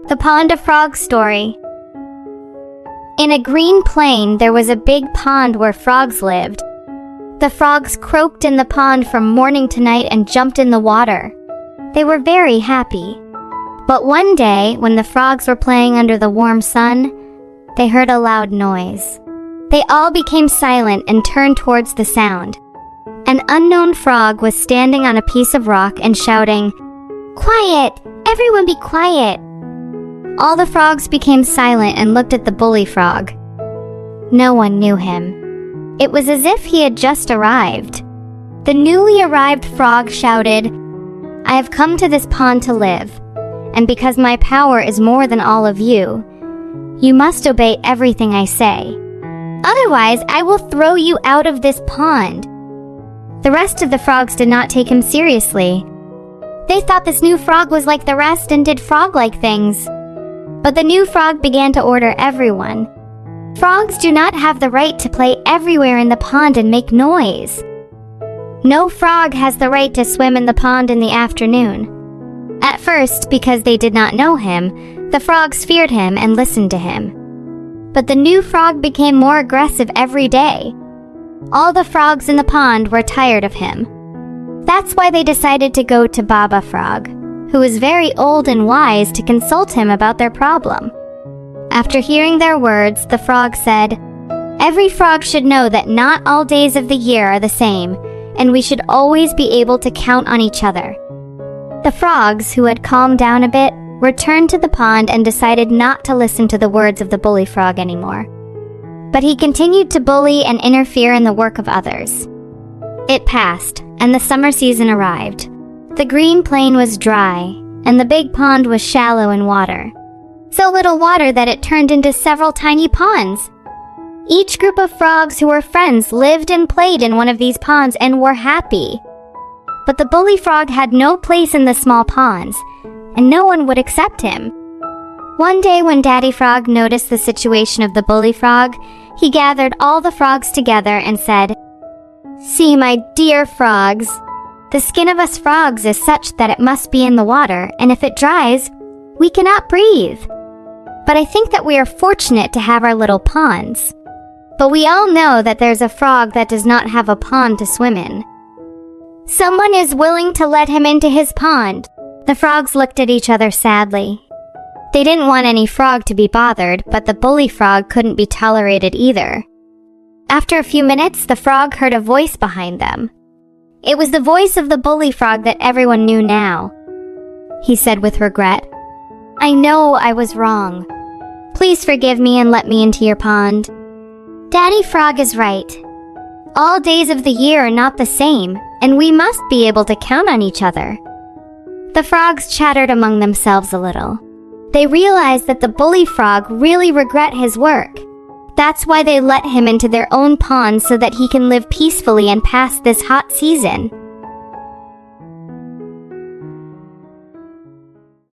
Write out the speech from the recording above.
The Pond of Frogs story. In a green plain, there was a big pond where frogs lived. The frogs croaked in the pond from morning to night and jumped in the water. They were very happy. But one day, when the frogs were playing under the warm sun, they heard a loud noise. They all became silent and turned towards the sound. An unknown frog was standing on a piece of rock and shouting, "Quiet! Everyone be quiet!" All the frogs became silent and looked at the bully frog. No one knew him. It was as if he had just arrived. The newly arrived frog shouted, "I have come to this pond to live, and because my power is more than all of you, you must obey everything I say. Otherwise, I will throw you out of this pond." The rest of the frogs did not take him seriously. They thought this new frog was like the rest and did frog-like things. But the new frog began to order everyone. Frogs do not have the right to play everywhere in the pond and make noise. No frog has the right to swim in the pond in the afternoon. At first, because they did not know him, the frogs feared him and listened to him. But the new frog became more aggressive every day. All the frogs in the pond were tired of him. That's why they decided to go to Baba Frog, who was very old and wise, to consult him about their problem. After hearing their words, the frog said, "Every frog should know that not all days of the year are the same, and we should always be able to count on each other." The frogs, who had calmed down a bit, returned to the pond and decided not to listen to the words of the bully frog anymore. But he continued to bully and interfere in the work of others. It passed, and the summer season arrived. The green plain was dry, and the big pond was shallow in water. So little water that it turned into several tiny ponds. Each group of frogs who were friends lived and played in one of these ponds and were happy. But the bully frog had no place in the small ponds, and no one would accept him. One day when Daddy Frog noticed the situation of the bully frog, he gathered all the frogs together and said, "See, my dear frogs, the skin of us frogs is such that it must be in the water, and if it dries, we cannot breathe. But I think that we are fortunate to have our little ponds. But we all know that there's a frog that does not have a pond to swim in. Someone is willing to let him into his pond." The frogs looked at each other sadly. They didn't want any frog to be bothered, but the bully frog couldn't be tolerated either. After a few minutes, the frog heard a voice behind them. It was the voice of the bully frog that everyone knew now. He said with regret, "I know I was wrong. Please forgive me and let me into your pond. Daddy Frog is right. All days of the year are not the same, and we must be able to count on each other." The frogs chattered among themselves a little. They realized that the bully frog really regret his work. That's why they let him into their own pond so that he can live peacefully and pass this hot season.